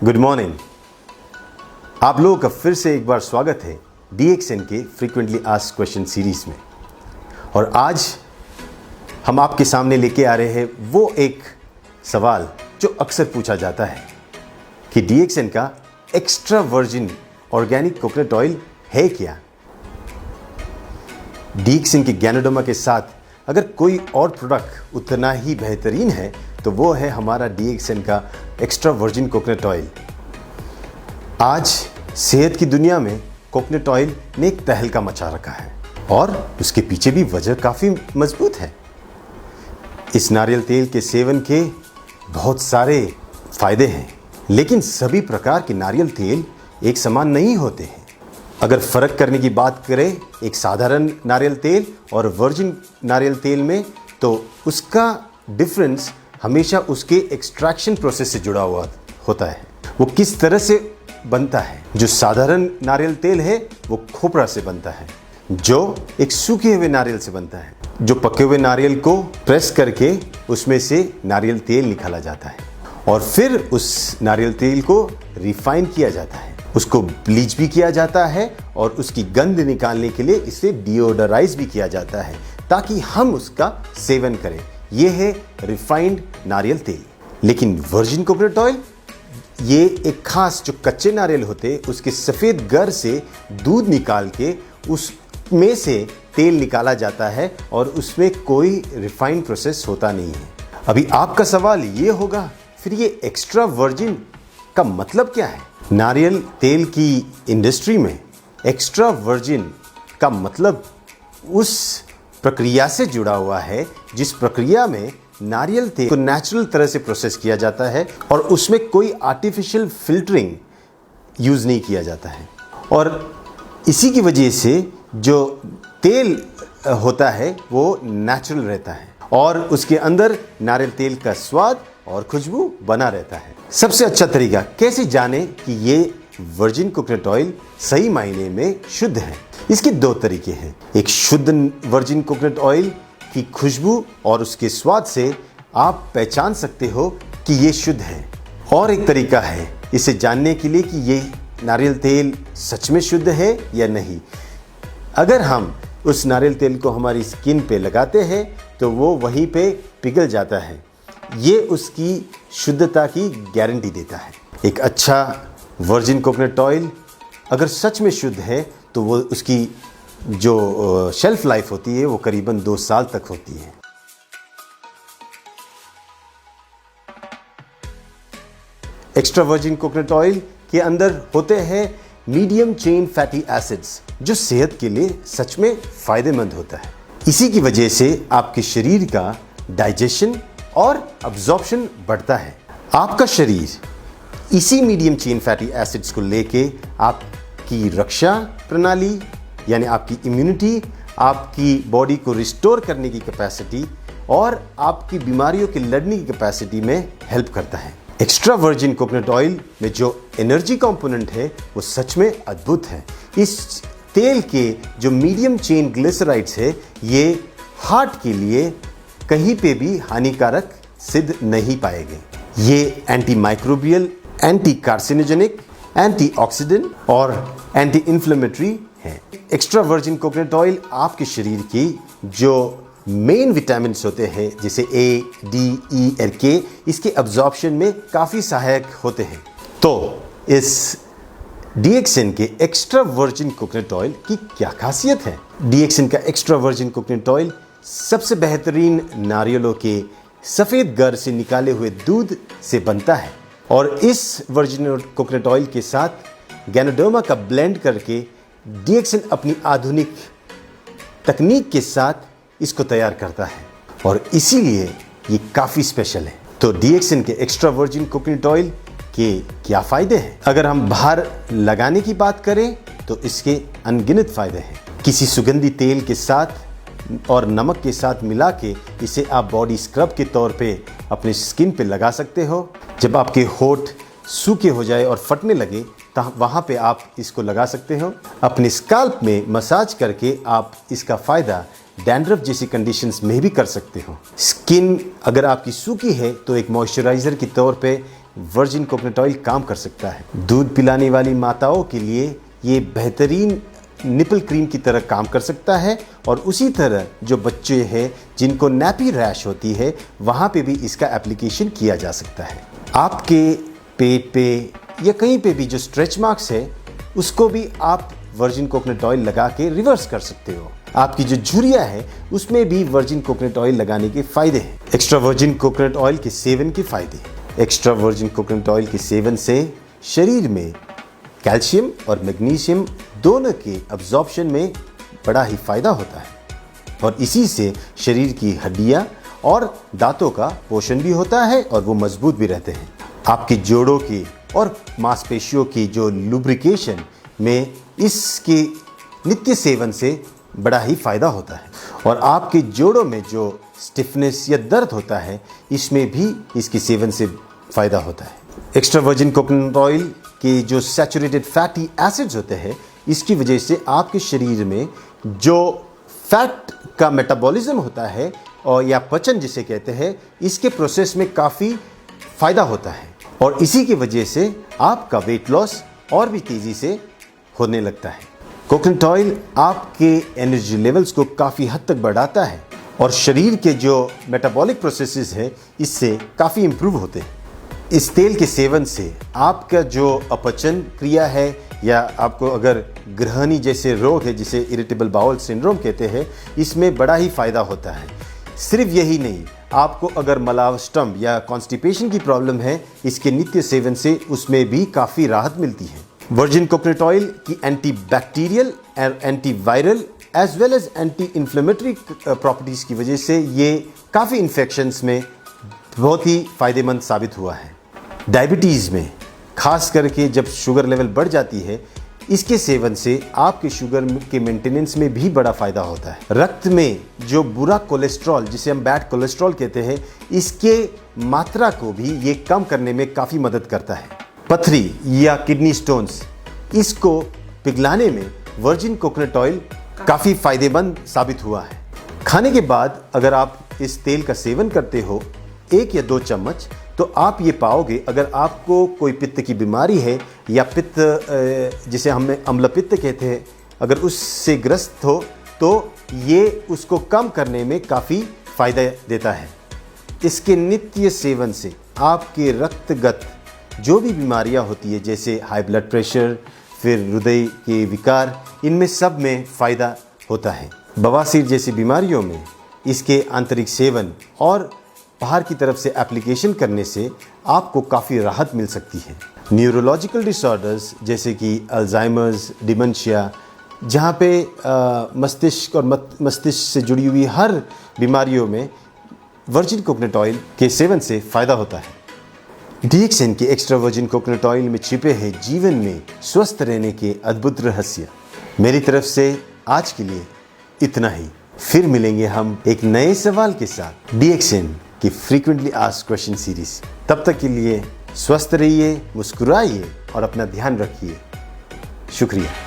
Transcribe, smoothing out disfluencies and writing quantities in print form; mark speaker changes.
Speaker 1: Good morning. आप लोगों का फिर से एक बार स्वागत है DXN के फ्रीक्वेंटली आस्क्ड क्वेश्चन सीरीज में। और आज हम आपके सामने लेके आ रहे हैं वो एक सवाल जो अक्सर पूछा जाता है कि DXN का extra virgin organic coconut oil है क्या। DXN के गैनोडर्मा के साथ अगर कोई और प्रोडक्ट उतना ही बेहतरीन है तो वो है हमारा DXN का एक्स्ट्रा वर्जिन कोकोनट ऑयल। आज सेहत की दुनिया में कोकोनट ऑयल ने एक तहलका मचा रखा है और उसके पीछे भी वजह काफ़ी मजबूत है। इस नारियल तेल के सेवन के बहुत सारे फायदे हैं, लेकिन सभी प्रकार के नारियल तेल एक समान नहीं होते हैं। अगर फ़र्क करने की बात करें एक साधारण नारियल तेल और वर्जिन नारियल तेल में, तो उसका डिफरेंस हमेशा उसके एक्सट्रैक्शन प्रोसेस से जुड़ा हुआ होता है। वो किस तरह से बनता है। जो साधारण नारियल तेल है वो खोपरा से बनता है, जो एक सूखे हुए नारियल से बनता है। जो पके हुए नारियल को प्रेस करके उसमें से नारियल तेल निकाला जाता है और फिर उस नारियल तेल को रिफाइन किया जाता है, उसको ब्लीच भी किया जाता है और उसकी गंध निकालने के लिए इसे डिओडराइज भी किया जाता है ताकि हम उसका सेवन करें। यह है रिफाइंड नारियल तेल। लेकिन वर्जिन कोकोनट ऑयल ये एक खास जो कच्चे नारियल होते उसके सफ़ेद गर से दूध निकाल के उसमें से तेल निकाला जाता है और उसमें कोई रिफाइन प्रोसेस होता नहीं है। अभी आपका सवाल ये होगा फिर ये एक्स्ट्रा वर्जिन का मतलब क्या है। नारियल तेल की इंडस्ट्री में एक्स्ट्रा वर्जिन का मतलब उस प्रक्रिया से जुड़ा हुआ है जिस प्रक्रिया में नारियल तेल को नेचुरल तरह से प्रोसेस किया जाता है और उसमें कोई आर्टिफिशियल फिल्टरिंग यूज़ नहीं किया जाता है। और इसी की वजह से जो तेल होता है वो नेचुरल रहता है और उसके अंदर नारियल तेल का स्वाद और खुशबू बना रहता है। सबसे अच्छा तरीका कैसे जाने कि ये वर्जिन कोकोनट ऑयल सही मायने में शुद्ध है, इसके दो तरीके हैं। एक शुद्ध वर्जिन कोकोनट ऑयल की खुशबू और उसके स्वाद से आप पहचान सकते हो कि ये शुद्ध है। और एक तरीका है इसे जानने के लिए कि ये नारियल तेल सच में शुद्ध है या नहीं। अगर हम उस नारियल तेल को हमारी स्किन पे लगाते हैं तो वो वहीं पे पिघल जाता है। ये उसकी शुद्धता की गारंटी देता है। एक अच्छा वर्जिन कोकोनट ऑयल अगर सच में शुद्ध है तो वो उसकी जो शेल्फ लाइफ होती है वो करीबन 2 साल तक होती है। एक्स्ट्रा वर्जिन कोकोनट ऑयल के अंदर होते हैं मीडियम चेन फैटी एसिड्स जो सेहत के लिए सच में फायदेमंद होता है। इसी की वजह से आपके शरीर का डाइजेशन और अब्जॉर्प्शन बढ़ता है। आपका शरीर इसी मीडियम चेन फैटी एसिड्स को लेके आपकी रक्षा प्रणाली यानी आपकी इम्यूनिटी, आपकी बॉडी को रिस्टोर करने की कैपेसिटी और आपकी बीमारियों के लड़ने की कैपेसिटी में हेल्प करता है। एक्स्ट्रा वर्जिन कोकोनट ऑयल में जो एनर्जी कंपोनेंट है वो सच में अद्भुत है। इस तेल के जो मीडियम चेन ग्लिसराइड्स है ये हार्ट के लिए कहीं पे भी हानिकारक सिद्ध नहीं पाए गए। ये anti microbial, anti carcinogenic, antioxidant और एंटी इन्फ्लेमेटरी है। एक्स्ट्रा वर्जिन कोकोनट ऑयल आपके शरीर की जो मेन विटामिन्स होते हैं जैसे A, D, E और K इसके अब्जॉर्प्शन में काफ़ी सहायक होते हैं। तो इस DXN के एक्स्ट्रा वर्जिन कोकोनट ऑयल की क्या खासियत है। DXN का एक्स्ट्रा वर्जिन कोकोनट ऑयल सबसे बेहतरीन नारियलों के सफ़ेद गर से निकाले हुए दूध से बनता है और इस वर्जिन कोकोनट ऑयल के साथ गैनोडर्मा का ब्लेंड करके DXN अपनी आधुनिक तकनीक के साथ इसको तैयार करता है और इसीलिए ये काफ़ी स्पेशल है। तो DXN के एक्स्ट्रा वर्जिन कोकोनट ऑयल के क्या फ़ायदे हैं। अगर हम बाहर लगाने की बात करें तो इसके अनगिनत फ़ायदे हैं। किसी सुगंधी तेल के साथ और नमक के साथ मिला के इसे आप बॉडी स्क्रब के तौर पे अपने स्किन पे लगा सकते हो। जब आपके होंठ सूखे हो जाए और फटने लगे तो वहाँ पे आप इसको लगा सकते हो। अपने स्काल्प में मसाज करके आप इसका फ़ायदा डैंड्रफ जैसी कंडीशंस में भी कर सकते हो। स्किन अगर आपकी सूखी है तो एक मॉइस्चराइज़र के तौर पे वर्जिन कोकोनट ऑयल काम कर सकता है। दूध पिलाने वाली माताओं के लिए ये बेहतरीन निपल क्रीम की तरह काम कर सकता है और उसी तरह जो बच्चे हैं जिनको नैपी रैश होती है वहाँ पे भी इसका एप्लीकेशन किया जा सकता है। आपके पेट पे या कहीं पे भी जो स्ट्रेच मार्क्स है उसको भी आप वर्जिन कोकोनट ऑयल लगा के रिवर्स कर सकते हो। आपकी जो झुर्रियाँ है उसमें भी वर्जिन कोकोनट ऑयल लगाने के फ़ायदे हैं। एक्स्ट्रा वर्जिन कोकोनट ऑयल के सेवन के फ़ायदे। एक्स्ट्रा वर्जिन कोकोनट ऑयल के सेवन से शरीर में कैल्शियम और मैग्नीशियम दोनों के अब्जॉर्प्शन में बड़ा ही फ़ायदा होता है और इसी से शरीर की हड्डियाँ और दांतों का पोषण भी होता है और वो मजबूत भी रहते हैं। आपके जोड़ों की और मांसपेशियों की जो लुब्रिकेशन में इसके नित्य सेवन से बड़ा ही फ़ायदा होता है और आपके जोड़ों में जो स्टिफनेस या दर्द होता है इसमें भी इसके सेवन से फ़ायदा होता है। एक्स्ट्रा वर्जिन कोकोनट ऑयल के जो सैचुरेटेड फैटी एसिड्स होते हैं इसकी वजह से आपके शरीर में जो फैट का मेटाबॉलिज्म होता है और या पचन जिसे कहते हैं इसके प्रोसेस में काफ़ी फ़ायदा होता है और इसी की वजह से आपका वेट लॉस और भी तेज़ी से होने लगता है। कोकोनट ऑयल आपके एनर्जी लेवल्स को काफ़ी हद तक बढ़ाता है और शरीर के जो मेटाबॉलिक प्रोसेसेस हैं इससे काफ़ी इम्प्रूव होते हैं। इस तेल के सेवन से आपका जो अपचन क्रिया है या आपको अगर गृहिणी जैसे रोग है जिसे इरिटेबल बाउल सिंड्रोम कहते हैं इसमें बड़ा ही फ़ायदा होता है। सिर्फ यही नहीं, आपको अगर मलावस्टम या कॉन्स्टिपेशन की प्रॉब्लम है इसके नित्य सेवन से उसमें भी काफ़ी राहत मिलती है। वर्जिन कोकोनट ऑयल की एंटी बैक्टीरियल और anti viral as well as anti inflammatory properties की वजह से ये काफ़ी इन्फेक्शंस में बहुत ही फ़ायदेमंद साबित हुआ है। डायबिटीज़ में खास करके जब शुगर लेवल बढ़ जाती है इसके सेवन से आपके शुगर के मेंटेनेंस में भी बड़ा फ़ायदा होता है। रक्त में जो बुरा कोलेस्ट्रॉल जिसे हम बैड कोलेस्ट्रॉल कहते हैं इसके मात्रा को भी ये कम करने में काफ़ी मदद करता है। पथरी या किडनी स्टोन्स इसको पिघलाने में वर्जिन कोकोनट ऑयल काफ़ी फ़ायदेमंद साबित हुआ है। खाने के बाद अगर आप इस तेल का सेवन करते हो 1 या 2 चम्मच तो आप ये पाओगे अगर आपको कोई पित्त की बीमारी है या पित्त जिसे हम अम्ल पित्त कहते हैं अगर उससे ग्रस्त हो तो ये उसको कम करने में काफ़ी फ़ायदा देता है। इसके नित्य सेवन से आपके रक्तगत जो भी बीमारियां होती है जैसे हाई ब्लड प्रेशर फिर हृदय के विकार इनमें सब में फ़ायदा होता है। बवासीर जैसी बीमारियों में इसके आंतरिक सेवन और बाहर की तरफ से एप्लीकेशन करने से आपको काफ़ी राहत मिल सकती है। न्यूरोलॉजिकल डिसऑर्डर्स जैसे कि अल्जाइमर्स, डिमेंशिया जहाँ पे मस्तिष्क और मस्तिष्क से जुड़ी हुई हर बीमारियों में वर्जिन कोकोनट ऑयल के सेवन से फ़ायदा होता है। डीएक्सएन के एक्स्ट्रा वर्जिन कोकोनट ऑयल में छिपे हैं जीवन में स्वस्थ रहने के अद्भुत रहस्य। मेरी तरफ से आज के लिए इतना ही। फिर मिलेंगे हम एक नए सवाल के साथ डीएक्सएन की फ्रीक्वेंटली आस्क्ड क्वेश्चन सीरीज। तब तक के लिए स्वस्थ रहिए, मुस्कुराइए और अपना ध्यान रखिए। शुक्रिया।